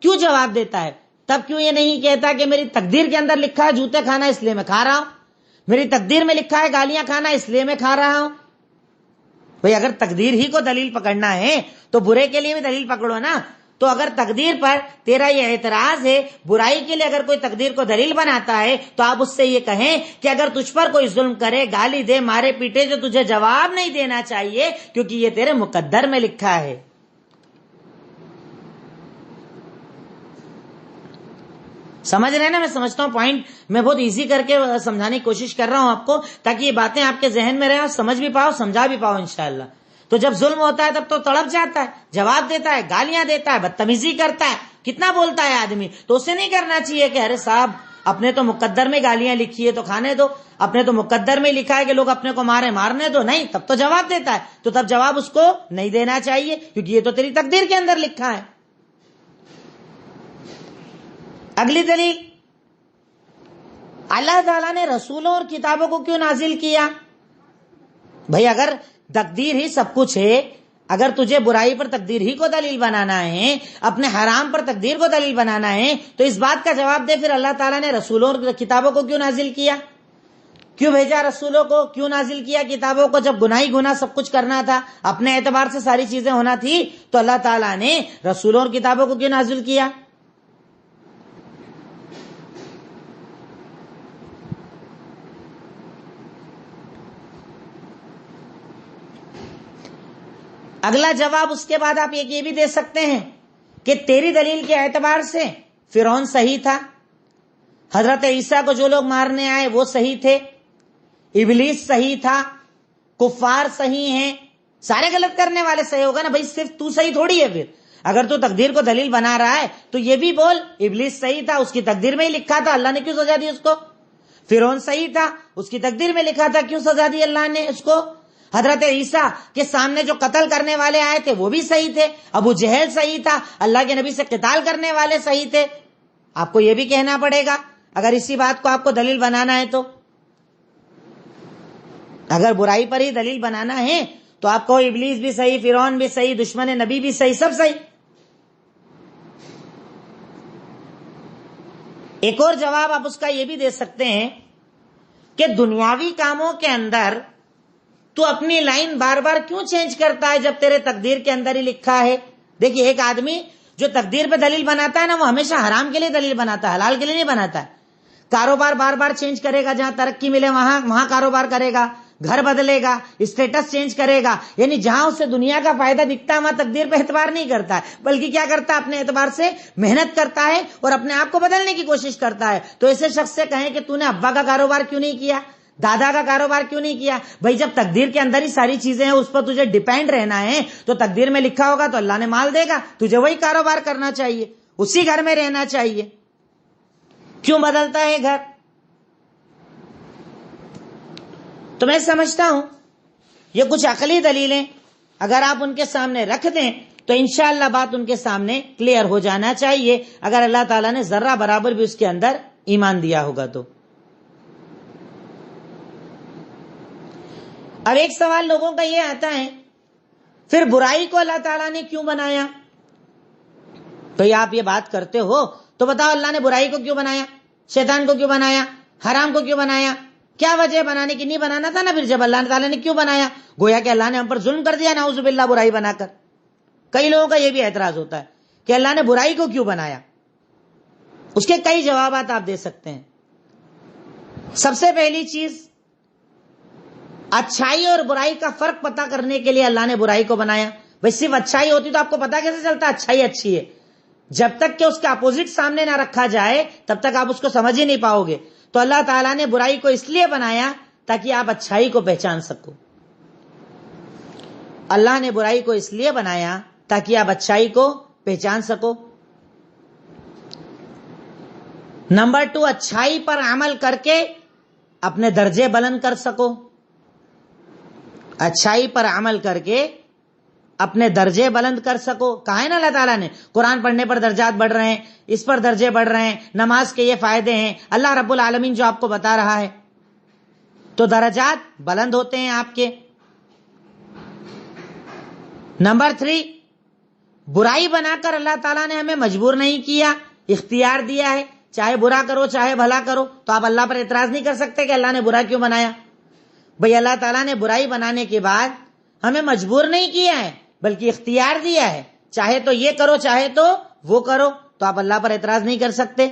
کیوں جواب دیتا ہے؟ تب کیوں یہ نہیں کہتا کہ میری تقدیر کے اندر لکھا ہے جوتے کھانا اس لیے میں کھا رہا ہوں، میری تقدیر میں لکھا ہے گالیاں کھانا اس لیے میں کھا رہا ہوں؟ بھئی اگر تقدیر ہی کو دلیل پکڑنا ہے تو برے کے لیے بھی دلیل پکڑو نا۔ تو اگر تقدیر پر تیرا یہ اعتراض ہے، برائی کے لیے اگر کوئی تقدیر کو دلیل بناتا ہے، تو آپ اس سے یہ کہیں کہ اگر تجھ پر کوئی ظلم کرے، گالی دے، مارے پیٹے، جو تجھے جواب نہیں دینا چاہیے کیونکہ یہ تیرے مقدر میں لکھا ہے۔ سمجھ رہے نا؟ میں سمجھتا ہوں پوائنٹ میں بہت ایزی کر کے سمجھانے کی کوشش کر رہا ہوں آپ کو، تاکہ یہ باتیں آپ کے ذہن میں رہیں اور سمجھ بھی پاؤ، سمجھا بھی پاؤ انشاءاللہ۔ تو جب ظلم ہوتا ہے تب تو تڑپ جاتا ہے، جواب دیتا ہے، گالیاں دیتا ہے، بدتمیزی کرتا ہے، کتنا بولتا ہے آدمی، تو اسے نہیں کرنا چاہیے کہ ارے صاحب اپنے تو مقدر میں گالیاں لکھی ہے تو کھانے دو، اپنے تو مقدر میں لکھا ہے کہ لوگ اپنے کو مارے، مارنے دو، نہیں، تب تو جواب دیتا ہے۔ تو تب جواب اس کو نہیں دینا چاہیے کیونکہ یہ تو تیری تقدیر کے اندر لکھا ہے۔ اگلی دلیل، اللہ تعالیٰ نے رسولوں اور کتابوں کو کیوں نازل کیا؟ بھئی اگر تقدیر ہی سب کچھ ہے، اگر تجھے برائی پر تقدیر ہی کو دلیل بنانا ہے، اپنے حرام پر تقدیر کو دلیل بنانا ہے، تو اس بات کا جواب دے پھر اللہ تعالیٰ نے رسولوں اور کتابوں کو کیوں نازل کیا؟ کیوں بھیجا رسولوں کو؟ کیوں نازل کیا کتابوں کو؟ جب گناہ ہی گناہ سب کچھ کرنا تھا، اپنے اعتبار سے ساری چیزیں ہونا تھی، تو اللہ تعالیٰ نے رسولوں اور کتابوں کو کیوں نازل کیا؟ اگلا جواب اس کے بعد آپ یہ بھی دے سکتے ہیں کہ تیری دلیل کے اعتبار سے فرعون صحیح تھا، حضرت عیسیٰ کو جو لوگ مارنے آئے وہ صحیح تھے، ابلیس صحیح تھا، کفار صحیح ہیں، سارے غلط کرنے والے صحیح ہوگا نا بھائی، صرف تو صحیح تھوڑی ہے۔ پھر اگر تو تقدیر کو دلیل بنا رہا ہے تو یہ بھی بول ابلیس صحیح تھا، اس کی تقدیر میں ہی لکھا تھا، اللہ نے کیوں سزا دی اس کو؟ فرعون صحیح تھا، اس کی تقدیر میں لکھا تھا، کیوں سزا دی اللہ نے اس کو؟ حضرت عیسیٰ کے سامنے جو قتل کرنے والے آئے تھے وہ بھی صحیح تھے، ابو جہل صحیح تھا، اللہ کے نبی سے قتال کرنے والے صحیح تھے۔ آپ کو یہ بھی کہنا پڑے گا اگر اسی بات کو آپ کو دلیل بنانا ہے تو، اگر برائی پر ہی دلیل بنانا ہے تو آپ کو ابلیس بھی صحیح، فرعون بھی صحیح، دشمن نبی بھی صحیح، سب صحیح۔ ایک اور جواب آپ اس کا یہ بھی دے سکتے ہیں کہ دنیاوی کاموں کے اندر تو اپنی لائن بار بار کیوں چینج کرتا ہے جب تیرے تقدیر کے اندر ہی لکھا ہے؟ دیکھیے ایک آدمی جو تقدیر پہ دلیل بناتا ہے نا، وہ ہمیشہ حرام کے لیے دلیل بناتا ہے، حلال کے لیے نہیں بناتا ہے۔ کاروبار بار بار چینج کرے گا، جہاں ترقی ملے وہاں کاروبار کرے گا، گھر بدلے گا، اسٹیٹس چینج کرے گا، یعنی جہاں اسے دنیا کا فائدہ دکھتا ہے وہاں تقدیر پہ اعتبار نہیں کرتا ہے، بلکہ کیا کرتا ہے؟ اپنے اعتبار سے محنت کرتا ہے اور اپنے آپ کو بدلنے کی کوشش کرتا ہے۔ تو ایسے شخص سے کہیں کہ تو نے ابا کا کاروبار کیوں نہیں کیا، دادا کا کاروبار کیوں نہیں کیا؟ بھائی جب تقدیر کے اندر ہی ساری چیزیں ہیں، اس پر تجھے ڈیپینڈ رہنا ہے، تو تقدیر میں لکھا ہوگا تو اللہ نے مال دے گا، تجھے وہی کاروبار کرنا چاہیے، اسی گھر میں رہنا چاہیے۔ کیوں بدلتا ہے گھر؟ تو میں سمجھتا ہوں یہ کچھ عقلی دلیلیں اگر آپ ان کے سامنے رکھ دیں تو انشاءاللہ بات ان کے سامنے کلیئر ہو جانا چاہیے، اگر اللہ تعالیٰ نے ذرہ برابر بھی اس کے اندر ایمان دیا ہوگا تو۔ اب ایک سوال لوگوں کا یہ آتا ہے، پھر برائی کو اللہ تعالیٰ نے کیوں بنایا؟ تو آپ یہ بات کرتے ہو تو بتاؤ اللہ نے برائی کو کیوں بنایا، شیطان کو کیوں بنایا، حرام کو کیوں بنایا؟ کیا وجہ بنانے کی؟ نہیں بنانا تھا نا پھر جب اللہ تعالیٰ نے کیوں بنایا؟ گویا کہ اللہ نے ہم پر ظلم کر دیا، نعوذ باللہ، برائی بنا کر۔ کئی لوگوں کا یہ بھی اعتراض ہوتا ہے کہ اللہ نے برائی کو کیوں بنایا۔ اس کے کئی جوابات آپ دے سکتے ہیں۔ سب سے پہلی چیز، اچھائی اور برائی کا فرق پتہ کرنے کے لیے اللہ نے برائی کو بنایا۔ بھئی صرف اچھائی ہوتی تو آپ کو پتہ کیسے چلتا اچھائی اچھی ہے؟ جب تک کہ اس کا اپوزٹ سامنے نہ رکھا جائے تب تک آپ اس کو سمجھ ہی نہیں پاؤ گے. تو اللہ تعالیٰ نے برائی کو اس لیے بنایا تاکہ آپ اچھائی کو پہچان سکو. اللہ نے برائی کو اس لیے بنایا تاکہ آپ اچھائی کو پہچان سکو. نمبر 2، اچھائی پر عمل کر کے اپنے درجے بلند کر سکو. اچھائی پر عمل کر کے اپنے درجے بلند کر سکو. کہا ہے نا اللہ تعالیٰ نے قرآن پڑھنے پر درجات بڑھ رہے ہیں، اس پر درجے بڑھ رہے ہیں، نماز کے یہ فائدے ہیں. اللہ رب العالمین جو آپ کو بتا رہا ہے تو درجات بلند ہوتے ہیں آپ کے. نمبر 3، برائی بنا کر اللہ تعالیٰ نے ہمیں مجبور نہیں کیا، اختیار دیا ہے. چاہے برا کرو چاہے بھلا کرو. تو آپ اللہ پر اعتراض نہیں کر سکتے کہ اللہ نے برا کیوں بنایا. بھئی اللہ تعالیٰ نے برائی بنانے کے بعد ہمیں مجبور نہیں کیا ہے بلکہ اختیار دیا ہے، چاہے تو یہ کرو چاہے تو وہ کرو. تو آپ اللہ پر اعتراض نہیں کر سکتے.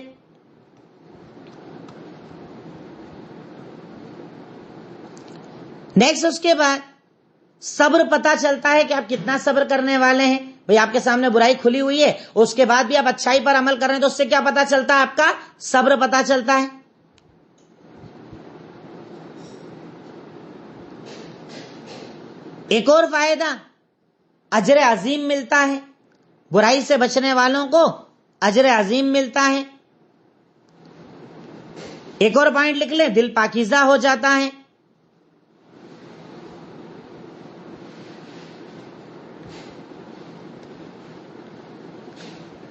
نیکسٹ، اس کے بعد صبر پتا چلتا ہے کہ آپ کتنا صبر کرنے والے ہیں. بھئی آپ کے سامنے برائی کھلی ہوئی ہے، اس کے بعد بھی آپ اچھائی پر عمل کر رہے ہیں، تو اس سے کیا پتا چلتا ہے؟ آپ کا صبر پتا چلتا ہے. ایک اور فائدہ، اجر عظیم ملتا ہے. برائی سے بچنے والوں کو اجر عظیم ملتا ہے. ایک اور پوائنٹ لکھ لیں، دل پاکیزہ ہو جاتا ہے.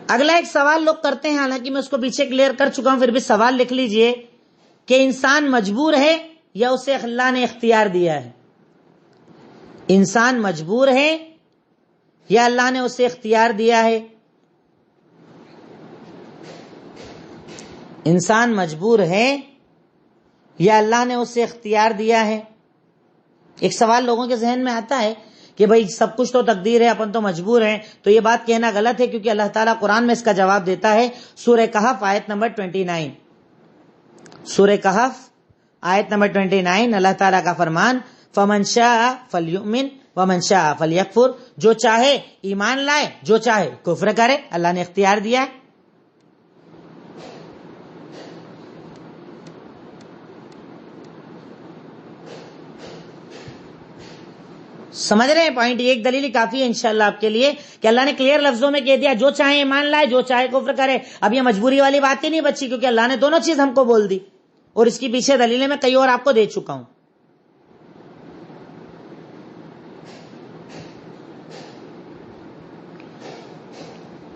اگلا ایک سوال لوگ کرتے ہیں، حالانکہ میں اس کو پیچھے کلیئر کر چکا ہوں، پھر بھی سوال لکھ لیجئے کہ انسان مجبور ہے یا اسے اللہ نے اختیار دیا ہے. انسان مجبور ہے یا اللہ نے اسے اختیار دیا ہے. انسان مجبور ہے یا اللہ نے اسے اختیار دیا ہے. ایک سوال لوگوں کے ذہن میں آتا ہے کہ بھئی سب کچھ تو تقدیر ہے، اپن تو مجبور ہیں. تو یہ بات کہنا غلط ہے، کیونکہ اللہ تعالیٰ قرآن میں اس کا جواب دیتا ہے. سورہ کہف آیت نمبر 29. سورہ کہف آیت نمبر 29، اللہ تعالیٰ کا فرمان، فَمَنْ شَاءَ فَلْيُؤْمِنْ وَمَنْ شَاءَ فَلْيَكْفُرْ. جو چاہے ایمان لائے، جو چاہے کفر کرے. اللہ نے اختیار دیا ہے. سمجھ رہے ہیں پوائنٹ؟ ایک دلیل کافی ہے انشاءاللہ آپ کے لیے کہ اللہ نے کلیئر لفظوں میں کہہ دیا جو چاہے ایمان لائے، جو چاہے کفر کرے. اب یہ مجبوری والی بات ہی نہیں بچی، کیونکہ اللہ نے دونوں چیز ہم کو بول دی، اور اس کی پیچھے دلیلیں میں کئی اور آپ کو دے چکا ہوں.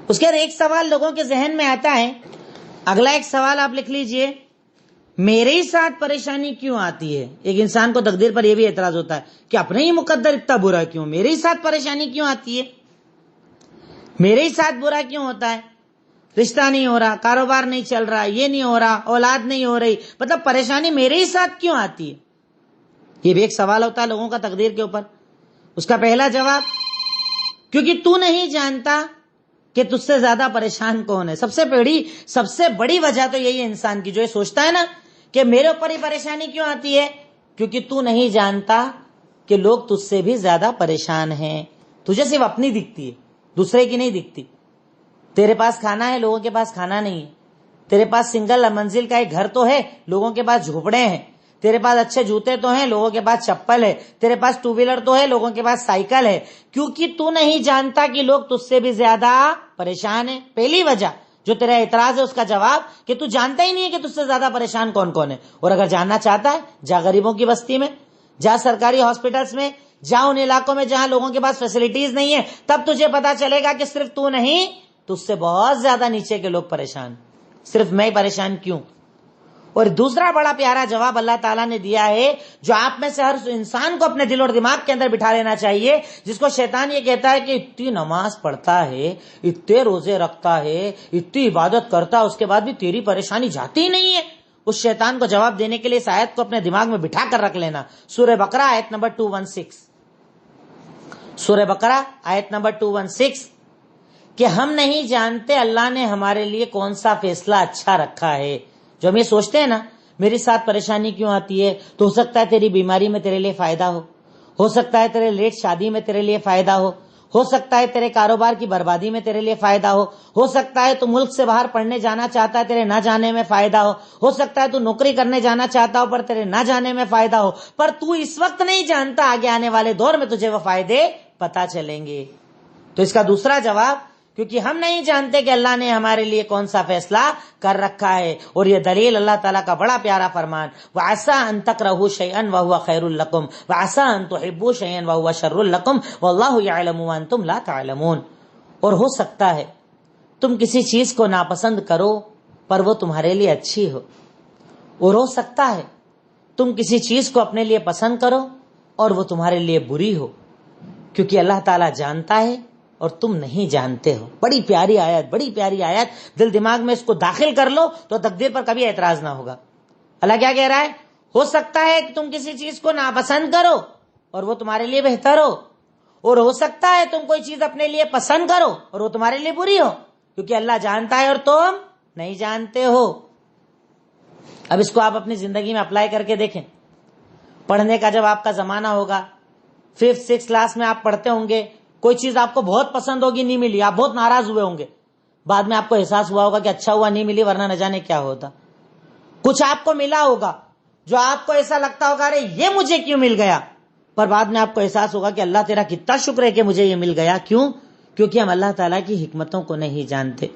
اس کے بعد ایک سوال لوگوں کے ذہن میں آتا ہے. اگلا ایک سوال آپ لکھ لیجئے، میرے ہی ساتھ پریشانی کیوں آتی ہے؟ ایک انسان کو تقدیر پر یہ بھی اعتراض ہوتا ہے کہ اپنے ہی مقدر اتنا برا کیوں، میرے ہی ساتھ پریشانی کیوں آتی ہے، میرے ہی ساتھ برا کیوں ہوتا ہے؟ رشتہ نہیں ہو رہا، کاروبار نہیں چل رہا، یہ نہیں ہو رہا، اولاد نہیں ہو رہی، مطلب پریشانی میرے ہی ساتھ کیوں آتی ہے؟ یہ بھی ایک سوال ہوتا ہے لوگوں کا تقدیر کے اوپر. اس کا پہلا جواب، کیونکہ تو نہیں جانتا کہ تجھ سے زیادہ پریشان کون ہے. سب سے بڑی وجہ تو یہی ہے انسان کی، جو یہ سوچتا ہے نا کہ میرے اوپر ہی پریشانی کیوں آتی ہے، کیونکہ تو نہیں جانتا کہ لوگ تجھ سے بھی زیادہ پریشان ہیں. تجھے صرف اپنی دکھتی ہے، دوسرے کی نہیں دکھتی. تیرے پاس کھانا ہے، لوگوں کے پاس کھانا نہیں ہے. تیرے پاس سنگل منزل کا ایک گھر تو ہے، لوگوں کے پاس جھوپڑے ہیں. تیرے پاس اچھے جوتے تو ہیں، لوگوں کے پاس چپل ہے. تیرے پاس ٹو ویلر تو ہے، لوگوں کے پاس سائیکل ہے. کیونکہ تو نہیں جانتا کہ لوگ تجھ سے بھی زیادہ پریشان ہیں. پہلی وجہ جو تیرا اعتراض ہے اس کا جواب کہ تو جانتا ہی نہیں ہے کہ تجھ سے زیادہ پریشان کون کون ہے. اور اگر جاننا چاہتا ہے، جا غریبوں کی بستی میں، جا سرکاری ہاسپٹلس میں، جا ان علاقوں میں جہاں لوگوں کے پاس فیسلٹیز نہیں ہے، تب تجھے پتا چلے گا کہ صرف تو نہیں، تجھ سے بہت زیادہ نیچے کے لوگ پریشان. صرف میں پریشان کیوں؟ اور دوسرا بڑا پیارا جواب اللہ تعالیٰ نے دیا ہے، جو آپ میں سے ہر انسان کو اپنے دل اور دماغ کے اندر بٹھا لینا چاہیے. جس کو شیطان یہ کہتا ہے کہ اتنی نماز پڑھتا ہے، اتنے روزے رکھتا ہے، اتنی عبادت کرتا ہے، اس کے بعد بھی تیری پریشانی جاتی ہی نہیں ہے. اس شیطان کو جواب دینے کے لیے اس آیت کو اپنے دماغ میں بٹھا کر رکھ لینا. سورہ بقرہ آیت نمبر 216. سورہ بقرہ آیت نمبر 216 کہ ہم نہیں جانتے اللہ نے ہمارے لیے کون سا فیصلہ اچھا رکھا ہے. جو ہم یہ سوچتے ہیں نا میری ساتھ پریشانی کیوں آتی ہے، تو ہو سکتا ہے تیری بیماری میں تیرے لیے فائدہ ہو سکتا ہے تیرے لیٹ شادی میں تیرے لیے فائدہ ہو ہو سکتا ہے تیرے کاروبار کی بربادی میں تیرے لیے فائدہ ہو سکتا ہے تو ملک سے باہر پڑھنے جانا چاہتا ہے، تیرے نہ جانے میں فائدہ ہو سکتا ہے تو نوکری کرنے جانا چاہتا ہو پر تیرے نہ جانے میں فائدہ ہو، پر تو اس وقت نہیں جانتا، آگے آنے والے دور میں تجھے وہ فائدے پتا چلیں گے۔ تو اس کا دوسرا جواب، کیونکہ ہم نہیں جانتے کہ اللہ نے ہمارے لیے کون سا فیصلہ کر رکھا ہے، اور یہ دلیل اللہ تعالیٰ کا بڑا پیارا فرمان، وَعَسَىٰ أَن تَكْرَهُوا شَيْئًا وَهُوَ خَيْرٌ لَكُمْ وَعَسَىٰ أَن تُحِبُّوا شَيْئًا وَهُوَ شَرٌّ لَكُمْ وَاللَّهُ يَعْلَمُ وَأَنتُمْ لَا تَعْلَمُونَ۔ اور ہو سکتا ہے تم کسی چیز کو ناپسند کرو پر وہ تمہارے لیے اچھی ہو، اور ہو سکتا ہے تم کسی چیز کو اپنے لیے پسند کرو اور وہ تمہارے لیے بری ہو، کیونکہ اللہ تعالیٰ جانتا ہے اور تم نہیں جانتے ہو۔ بڑی پیاری آیت، بڑی پیاری آیت، دل دماغ میں اس کو داخل کر لو تو تقدیر پر کبھی اعتراض نہ ہوگا۔ اللہ کیا کہہ رہا ہے؟ ہو سکتا ہے کہ تم کسی چیز کو ناپسند کرو اور وہ تمہارے لیے بہتر اور ہو سکتا ہے تم کوئی چیز اپنے لیے پسند کرو اور وہ تمہارے لیے بری ہو، کیونکہ اللہ جانتا ہے اور تم نہیں جانتے ہو۔ اب اس کو آپ اپنی زندگی میں اپلائی کر کے دیکھیں۔ پڑھنے کا جب آپ کا زمانہ ہوگا، 5th 6th کلاس میں آپ پڑھتے ہوں گے، کوئی چیز آپ کو بہت پسند ہوگی، نہیں ملی، آپ بہت ناراض ہوئے ہوں گے، بعد میں آپ کو احساس ہوا ہوگا کہ اچھا ہوا نہیں ملی، ورنہ نہ جانے کیا ہوتا۔ کچھ آپ کو ملا ہوگا جو آپ کو ایسا لگتا ہوگا ارے یہ مجھے کیوں مل گیا، پر بعد میں آپ کو احساس ہوگا کہ اللہ تیرا کتنا شکر ہے کہ مجھے یہ مل گیا۔ کیوں؟ کیونکہ ہم اللہ تعالیٰ کی حکمتوں کو نہیں جانتے،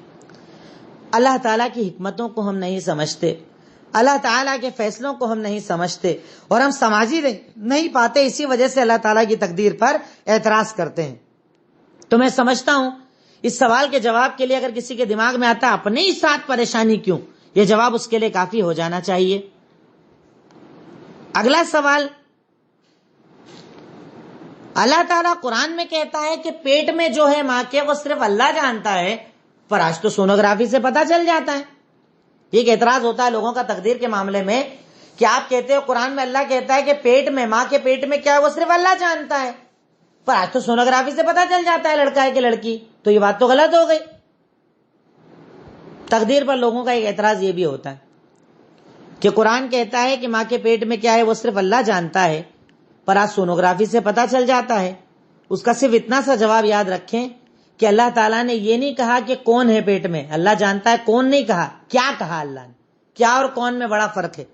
اللہ تعالیٰ کی حکمتوں کو ہم نہیں سمجھتے، اللہ تعالیٰ کے فیصلوں کو ہم نہیں سمجھتے، اور ہم سمجھ نہیں پاتے، اسی وجہ سے اللہ تعالیٰ کی تقدیر پر اعتراض کرتے ہیں۔ تو میں سمجھتا ہوں اس سوال کے جواب کے لیے اگر کسی کے دماغ میں آتا ہے اپنے ہی ساتھ پریشانی کیوں، یہ جواب اس کے لیے کافی ہو جانا چاہیے۔ اگلا سوال، اللہ تعالیٰ قرآن میں کہتا ہے کہ پیٹ میں جو ہے ماں کے وہ صرف اللہ جانتا ہے، پر آج تو سونوگرافی سے پتا چل جاتا ہے۔ یہ ایک اعتراض ہوتا ہے لوگوں کا تقدیر کے معاملے میں کہ آپ کہتے ہو قرآن میں اللہ کہتا ہے کہ پیٹ میں، ماں کے پیٹ میں کیا ہے وہ صرف اللہ جانتا ہے، پر آج تو سونوگرافی سے پتا چل جاتا ہے لڑکا ہے کہ لڑکی، تو یہ بات تو غلط ہو گئی۔ تقدیر پر لوگوں کا ایک اعتراض یہ بھی ہوتا ہے کہ قرآن کہتا ہے کہ ماں کے پیٹ میں کیا ہے وہ صرف اللہ جانتا ہے، پر آج سونوگرافی سے پتا چل جاتا ہے۔ اس کا صرف اتنا سا جواب یاد رکھیں کہ اللہ تعالیٰ نے یہ نہیں کہا کہ کون ہے پیٹ میں، اللہ جانتا ہے، کون نہیں کہا، کیا کہا اللہ نے، کیا اور کون میں بڑا فرق ہے۔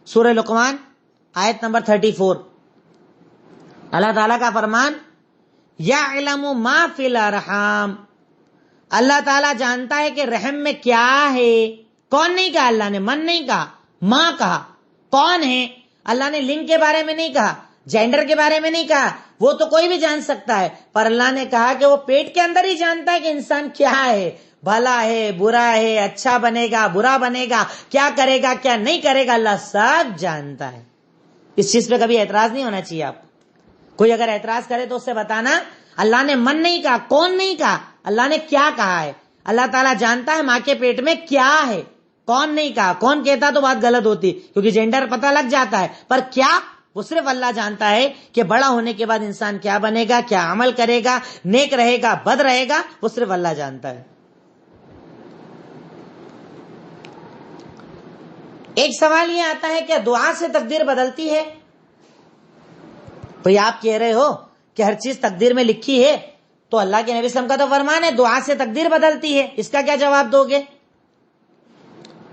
سورہ لقمان آیت نمبر 34، اللہ تعالیٰ کا فرمان، یعلم ما فی الارحام، اللہ تعالیٰ جانتا ہے کہ رحم میں کیا ہے۔ کون نہیں کہا اللہ نے، من نہیں کہا، ماں کہا۔ کون ہے؟ اللہ نے لنگ کے بارے میں نہیں کہا، جینڈر کے بارے میں نہیں کہا، وہ تو کوئی بھی جان سکتا ہے، پر اللہ نے کہا کہ وہ پیٹ کے اندر ہی جانتا ہے کہ انسان کیا ہے، بھلا ہے، برا ہے، اچھا بنے گا، برا بنے گا، کیا کرے گا، کیا نہیں کرے گا، اللہ سب جانتا ہے۔ اس چیز پہ کبھی اعتراض نہیں ہونا چاہیے آپ کو۔ کوئی اگر اعتراض کرے تو اس سے بتانا اللہ نے من نہیں کہا، کون نہیں کہا، اللہ نے کیا کہا ہے۔ اللہ تعالیٰ جانتا ہے ماں کے پیٹ میں کیا ہے، کون نہیں کہا۔ کون کہتا تو بات غلط ہوتی، کیونکہ جینڈر پتہ لگ جاتا ہے، پر کیا وہ صرف اللہ جانتا ہے کہ بڑا ہونے کے بعد انسان کیا بنے گا، کیا عمل کرے گا، نیک رہے گا، بد رہے گا، وہ صرف اللہ جانتا ہے۔ ایک سوال یہ آتا ہے کہ دعا سے تقدیر بدلتی ہے؟ بھئی آپ کہہ رہے ہو کہ ہر چیز تقدیر میں لکھی ہے، تو اللہ کے نبی صلی اللہ علیہ وسلم کا تو فرمان ہے دعا سے تقدیر بدلتی ہے، اس کا کیا جواب دو گے؟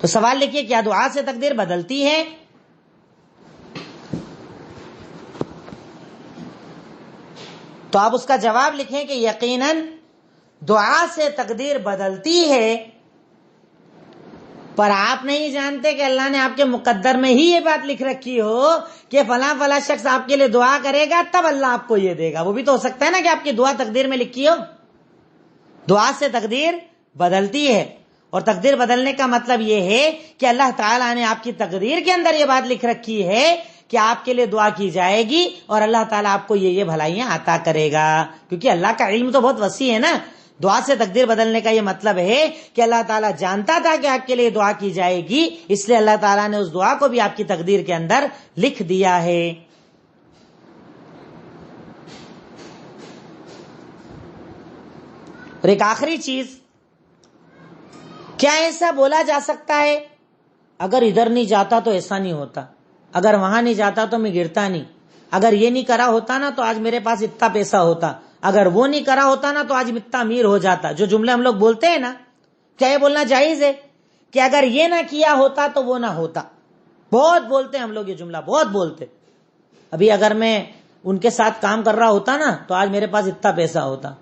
تو سوال لکھیے، کیا دعا سے تقدیر بدلتی ہے؟ تو آپ اس کا جواب لکھیں کہ یقیناً دعا سے تقدیر بدلتی ہے، پر آپ نہیں جانتے کہ اللہ نے آپ کے مقدر میں ہی یہ بات لکھ رکھی ہو کہ فلاں فلاں شخص آپ کے لیے دعا کرے گا تب اللہ آپ کو یہ دے گا۔ وہ بھی تو ہو سکتا ہے نا کہ آپ کی دعا تقدیر میں لکھی ہو۔ دعا سے تقدیر بدلتی ہے، اور تقدیر بدلنے کا مطلب یہ ہے کہ اللہ تعالیٰ نے آپ کی تقدیر کے اندر یہ بات لکھ رکھی ہے کہ آپ کے لیے دعا کی جائے گی اور اللہ تعالیٰ آپ کو یہ بھلائیاں عطا کرے گا، کیونکہ اللہ کا علم تو بہت وسیع ہے نا۔ دعا سے تقدیر بدلنے کا یہ مطلب ہے کہ اللہ تعالیٰ جانتا تھا کہ آپ کے لیے دعا کی جائے گی، اس لیے اللہ تعالیٰ نے اس دعا کو بھی آپ کی تقدیر کے اندر لکھ دیا ہے۔ اور ایک آخری چیز، کیا ایسا بولا جا سکتا ہے اگر ادھر نہیں جاتا تو ایسا نہیں ہوتا، اگر وہاں نہیں جاتا تو میں گرتا نہیں، اگر یہ نہیں کرا ہوتا نا تو آج میرے پاس اتنا پیسہ ہوتا، اگر وہ نہیں کرا ہوتا نا تو آج اتنا امیر ہو جاتا. جو جملے ہم لوگ بولتے ہیں نا, کیا یہ بولنا جائز ہے کہ اگر یہ نہ کیا ہوتا تو وہ نہ ہوتا؟ بہت بولتے ہیں ہم لوگ یہ جملہ, بہت بولتے. ابھی اگر میں ان کے ساتھ کام کر رہا ہوتا نا تو آج میرے پاس اتنا پیسہ ہوتا.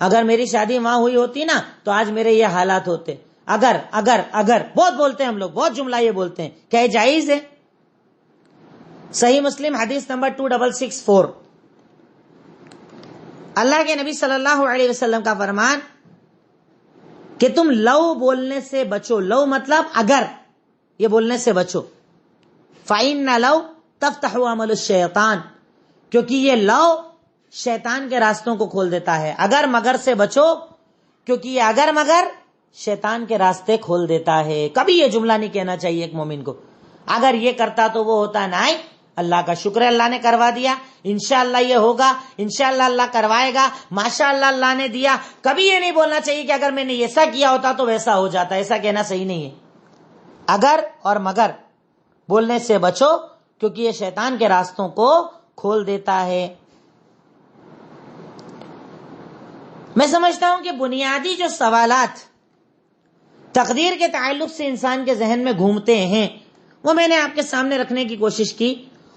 اگر میری شادی وہاں ہوئی ہوتی نا تو آج میرے یہ حالات ہوتے. اگر اگر اگر بہت بولتے ہیں ہم لوگ, بہت جملہ یہ بولتے ہیں. کیا یہ جائز ہے؟ صحیح مسلم حدیث نمبر 2664, اللہ کے نبی صلی اللہ علیہ وسلم کا فرمان کہ تم لو بولنے سے بچو. لو مطلب اگر, یہ بولنے سے بچو. فَإِنَّ لَوْ تَفْتَحُ عَمَلُ الشَّيْطَانِ, کیونکہ یہ لو شیطان کے راستوں کو کھول دیتا ہے. اگر مگر سے بچو, کیونکہ یہ اگر مگر شیطان کے راستے کھول دیتا ہے. کبھی یہ جملہ نہیں کہنا چاہیے ایک مومن کو, اگر یہ کرتا تو وہ ہوتا. نہیں, اللہ کا شکر ہے اللہ نے کروا دیا, انشاءاللہ یہ ہوگا, انشاءاللہ اللہ کروائے گا, ماشاءاللہ اللہ نے دیا. کبھی یہ نہیں بولنا چاہیے کہ اگر میں نے ایسا کیا ہوتا تو ویسا ہو جاتا. ایسا کہنا صحیح نہیں ہے. اگر اور مگر بولنے سے بچو, کیونکہ یہ شیطان کے راستوں کو کھول دیتا ہے. میں سمجھتا ہوں کہ بنیادی جو سوالات تقدیر کے تعلق سے انسان کے ذہن میں گھومتے ہیں وہ میں نے آپ کے سامنے رکھنے کی کوشش کی,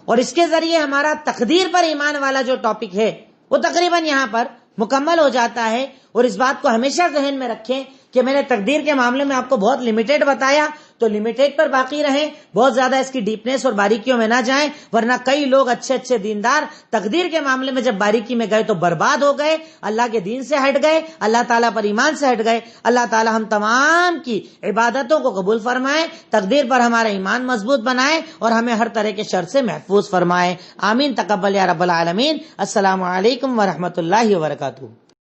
اور اس کے ذریعے ہمارا تقدیر پر ایمان والا جو ٹاپک ہے وہ تقریباً یہاں پر مکمل ہو جاتا ہے. اور اس بات کو ہمیشہ ذہن میں رکھیں کہ میں نے تقدیر کے معاملے میں آپ کو بہت لمیٹڈ بتایا, تو لمیٹڈ پر باقی رہیں, بہت زیادہ اس کی ڈیپنیس اور باریکیوں میں نہ جائیں, ورنہ کئی لوگ اچھے اچھے دیندار تقدیر کے معاملے میں جب باریکی میں گئے تو برباد ہو گئے, اللہ کے دین سے ہٹ گئے, اللہ تعالیٰ پر ایمان سے ہٹ گئے. اللہ تعالیٰ ہم تمام کی عبادتوں کو قبول فرمائے, تقدیر پر ہمارا ایمان مضبوط بنائے, اور ہمیں ہر طرح کے شر سے محفوظ فرمائے. آمین. تقبل یا رب العالمین. السلام علیکم ورحمۃ اللہ وبرکاتہ.